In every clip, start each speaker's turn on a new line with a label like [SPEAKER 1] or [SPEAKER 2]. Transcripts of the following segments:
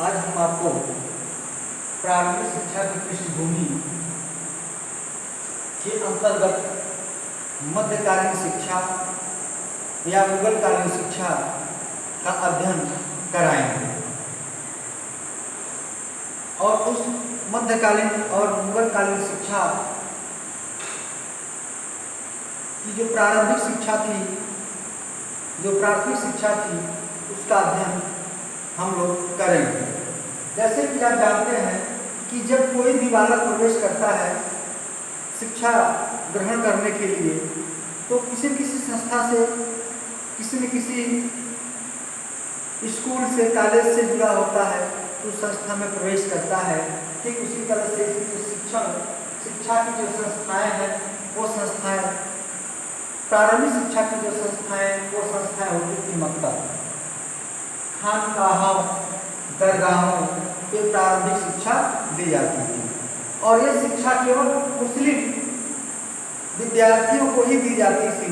[SPEAKER 1] आज हम आपको प्रारंभिक शिक्षा की पृष्ठभूमि के अंतर्गत मध्यकालीन शिक्षा या मुगलकालीन शिक्षा का अध्ययन कराएंगे और उस मध्यकालीन और मुगलकालीन शिक्षा की जो प्रारंभिक शिक्षा थी, जो प्राथमिक शिक्षा थी, उसका अध्ययन हम लोग करेंगे। जैसे कि आप जानते हैं कि जब कोई भी बालक प्रवेश करता है शिक्षा ग्रहण करने के लिए, तो किसी न किसी संस्था से, किसी न किसी स्कूल से, कॉलेज से जुड़ा होता है, उस संस्था में प्रवेश करता है। ठीक उसी तरह से शिक्षा की जो संस्थाएं हैं, वो संस्थाएं, प्रारंभिक शिक्षा की जो संस्थाएं, वो संस्थाएं होती थी मकतब, खानकाहों, दरगाहों पे प्रारंभिक शिक्षा दी जाती थी। और यह शिक्षा केवल मुस्लिम विद्यार्थियों को ही दी जाती थी,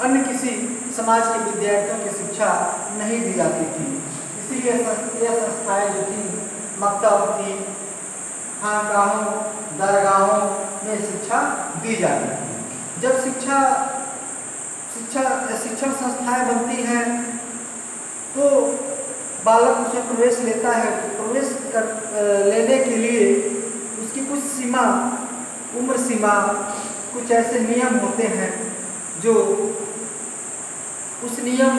[SPEAKER 1] अन्य किसी समाज के विद्यार्थियों की शिक्षा नहीं दी जाती थी। इसीलिए यह संस्थाएं जो थी मकतब थी, खानकाहों, दरगाहों में शिक्षा दी जाती थी। जब शिक्षण संस्थाएं बनती हैं तो बालक उसमें प्रवेश लेता है। प्रवेश लेने के लिए उसकी कुछ सीमा, उम्र सीमा, कुछ ऐसे नियम होते हैं जो उस नियम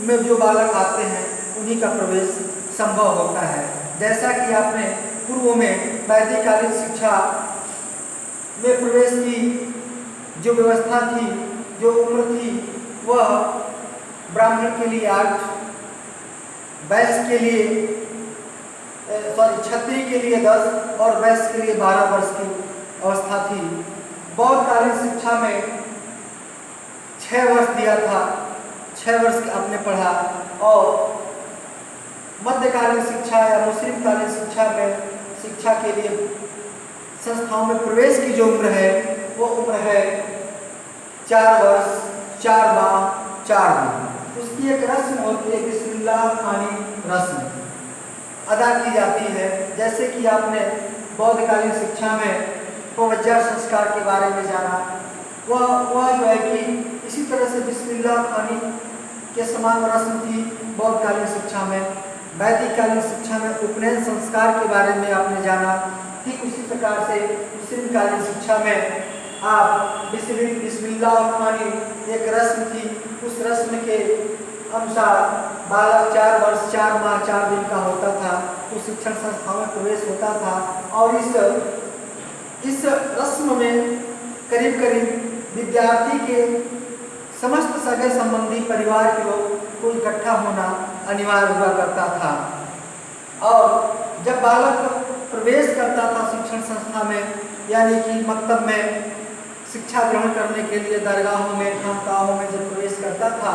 [SPEAKER 1] में जो बालक आते हैं उन्हीं का प्रवेश संभव होता है। जैसा कि आपने पूर्व में वैदिककालीन शिक्षा में प्रवेश की जो व्यवस्था थी, जो उम्र थी, वह ब्राह्मण के लिए 8, वैश्य के लिए क्षत्रिय के लिए 10 और वैश्य के लिए 12 वर्ष की अवस्था थी। बौद्धकालीन शिक्षा में 6 वर्ष दिया था, 6 वर्ष आपने पढ़ा। और मध्यकालीन शिक्षा या मुस्लिमकालीन शिक्षा में शिक्षा के लिए संस्थाओं में प्रवेश की जो उम्र है, वो उम्र है 4 वर्ष 4 माह 4 दिन। उसकी एक रस्म होती है, बिस्मिल्लाह खानी रस्म अदा की जाती है। जैसे कि आपने बौद्धकालीन शिक्षा में पवज्जा संस्कार के बारे में जाना, वह जो है कि इसी तरह से बिस्मिल्लाह खानी के समान रस्म थी बौद्धकालीन शिक्षा में। वैदिककालीन शिक्षा में उपनयन संस्कार के बारे में आपने जाना। ठीक उसी प्रकार से मुस्लिमकालीन शिक्षा में आप बिस्मिल्लाह खानी एक रस्म थी, उस रस्म के अनुसार बालक 4 वर्ष 4 माह 4 दिन का होता था तो शिक्षण संस्थाओं में प्रवेश होता था। और इस रस्म में करीब करीब विद्यार्थी के समस्त सगे संबंधी परिवार के लोग को इकट्ठा होना अनिवार्य हुआ करता था। और जब बालक प्रवेश करता था शिक्षण संस्था में, यानी कि मकतब में शिक्षा ग्रहण करने के लिए दरगाहों में, खानकाहों में जब प्रवेश करता था,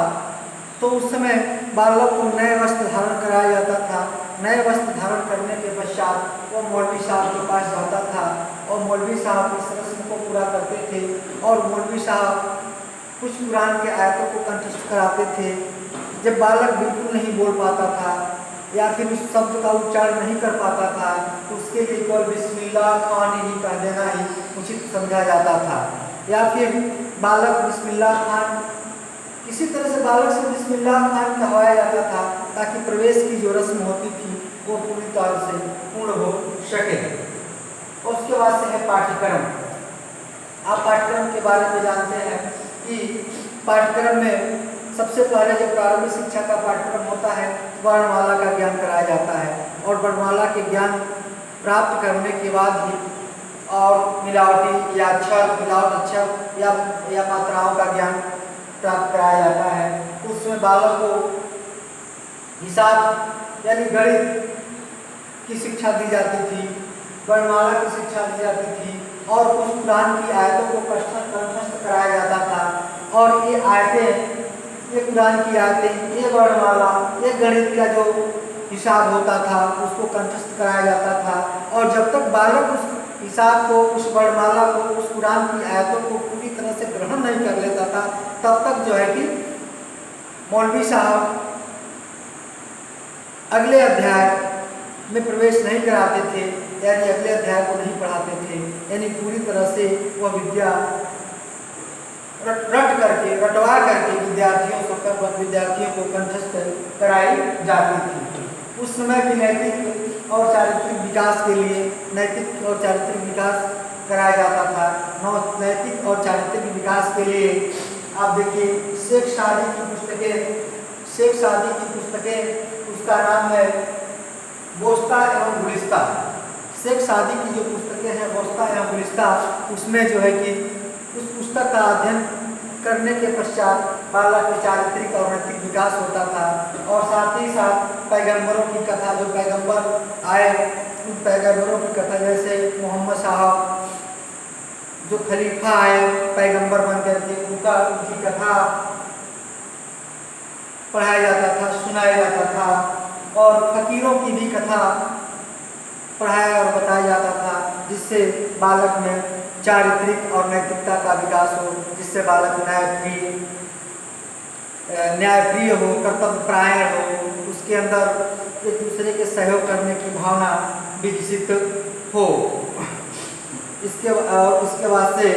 [SPEAKER 1] तो उस समय बालक को नए वस्त्र धारण कराया जाता था। नए वस्त्र धारण करने के पश्चात वो मौलवी साहब के पास जाता था और मौलवी साहब इस रस्म को पूरा करते थे। और मौलवी साहब कुछ कुरान के आयतों को कंठस्थ कराते थे। जब बालक बिल्कुल नहीं बोल पाता था या फिर उस शब्द का उच्चारण नहीं कर पाता था, तो उसके लिए केवल बिस्मिल्लाह खान ही कह देना ही उचित समझा जाता था। या फिर बालक बिस्मिल्लाह खान, इसी तरह से बालक से बिस्मिल्लाह खान कहवाया जाता था ताकि प्रवेश की जो रस्म होती थी वो पूरी तरह से पूर्ण हो सके। उसके बाद से है पाठ्यक्रम। आप पाठ्यक्रम के बारे में जानते हैं कि पाठ्यक्रम में सबसे पहले जो प्रारंभिक शिक्षा का पाठ्यक्रम होता है, वर्णमाला का ज्ञान कराया जाता है। और वर्णमाला के ज्ञान प्राप्त करने के बाद ही और मिलावटी या अक्षर, मिलावट अक्षर या मात्राओं का ज्ञान प्राप्त कराया जाता है। उसमें बालक को हिसाब यानी गणित की शिक्षा दी जाती थी, वर्णमाला की शिक्षा दी जाती थी और कुछ कुरान की आयतों को कंठस्थ कराया जाता था। और ये आयतें, ये कुरान की आयतें, ये वर्णमाला, ये गणित का जो हिसाब होता था उसको कंठस्थ कराया जाता था। और जब तक बालक उस हिसाब को, उस वर्णमाला को, उस कुरान की आयतों को पूरी तरह से ग्रहण नहीं कर लेता था, तब तक जो है कि मौलवी साहब अगले अध्याय में प्रवेश नहीं कराते थे, यानी अगले अध्याय को नहीं पढ़ाते थे, यानी पूरी तरह से वह विद्या रटवा करके विद्यार्थियों को कंठस्थ कराई जाती थी। उस समय की नैतिक और चारित्रिक विकास के लिए नैतिक और चारित्रिक विकास कराया जाता था। नैतिक और चारित्रिक विकास के लिए आप देखिए शेख सादी की पुस्तकें, उसका नाम है बोस्ता एवं गुलिस्ता। शेख सादी की जो पुस्तकें हैं बोस्ता एवं गुलिस्ता, उसमें जो है कि उस पुस्तक का अध्ययन करने के पश्चात बालक के चारित्रिक और नैतिक विकास होता था, और साथ ही साथ पैगंबरों की कथा, जो पैगंबर आए उन पैगंबरों की कथा, जैसे मोहम्मद साहब जो खलीफा आए पैगंबर बन करके, उनकी कथा पढ़ाया जाता था, सुनाया जाता था, और फकीरों की भी कथा पढ़ाया और बताया जाता था, जिससे बालक में चारित्रिक और नैतिकता का विकास हो, जिससे बालक न्यायप्रिय हो, कर्तव्यपरायण हो, उसके अंदर एक दूसरे के सहयोग करने की भावना विकसित हो। इसके वास्ते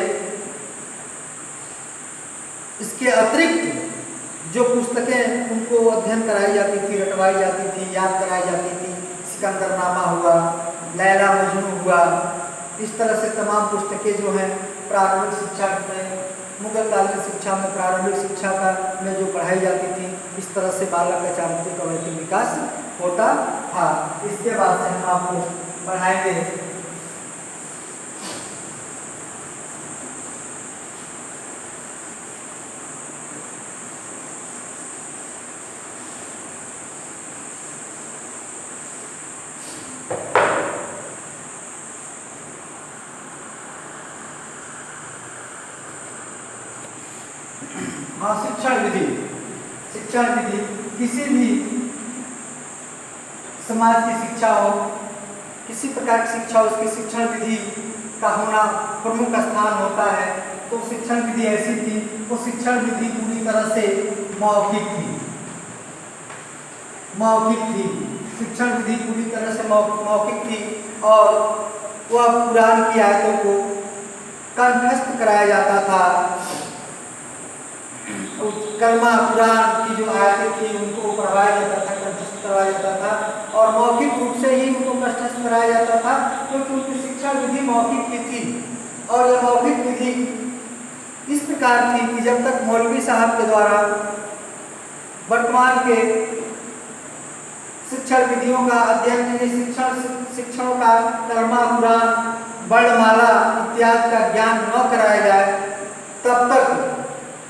[SPEAKER 1] इसके अतिरिक्त जो पुस्तकें उनको अध्ययन कराई जाती थी, रटवाई जाती थी, याद कराई जाती थी, सिकंदरनामा हुआ, लैला मजनू हुआ, इस तरह से तमाम पुस्तकें जो हैं प्रारंभिक शिक्षा में, मुगलकालीन शिक्षा में, प्रारंभिक शिक्षा में जो पढ़ाई जाती थी, इस तरह से बालक का चारित्रिक और नैतिक विकास होता था। इसके बाद से हम आपको पढ़ाएंगे शिक्षण विधि। शिक्षण विधि किसी भी समाज की शिक्षा हो, किसी प्रकार की शिक्षा हो, उसकी शिक्षण विधि का होना प्रमुख स्थान होता है। तो शिक्षण विधि ऐसी थी, वो शिक्षण विधि पूरी तरह से मौखिक थी। शिक्षण विधि पूरी तरह से मौखिक थी, और वह कुरान की आयतों को कंठस्थ कराया जाता था। कलमा कुरान की जो आयतें थी उनको पढ़वाया जाता था, कंठस्थ करवाया जाता था, और मौखिक रूप से ही उनको कंठस्थ कराया जाता था, क्योंकि उनकी शिक्षा विधि मौखिक की थी। और यह मौखिक विधि इस प्रकार थी कि जब तक मौलवी साहब के द्वारा वर्तमान के शिक्षण विधियों का अध्ययन, शिक्षणों का कलमा कुरान, वर्णमाला इत्यादि का ज्ञान न कराया जाए, तब तक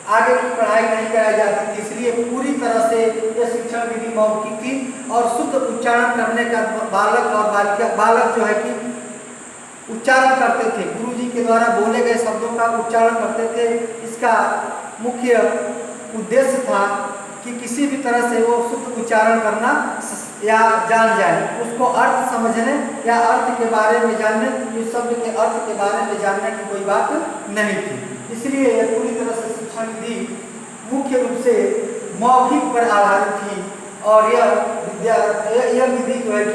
[SPEAKER 1] आगे की पढ़ाई नहीं कराई जाती थी। इसलिए पूरी तरह से यह शिक्षण विधि मौखिक थी, और शुद्ध उच्चारण करने का बालक जो है कि उच्चारण करते थे, गुरुजी के द्वारा बोले गए शब्दों का उच्चारण करते थे। इसका मुख्य उद्देश्य था कि किसी भी तरह से वो शुद्ध उच्चारण करना या जान जाए, उसको अर्थ समझने या अर्थ के बारे में जानने, इस शब्द के अर्थ के बारे में जानने की कोई बात नहीं थी। इसलिए यह पूरी तरह से शिक्षण विधि मुख्य रूप से मौखिक पर आधारित थी, और यह विधि जो है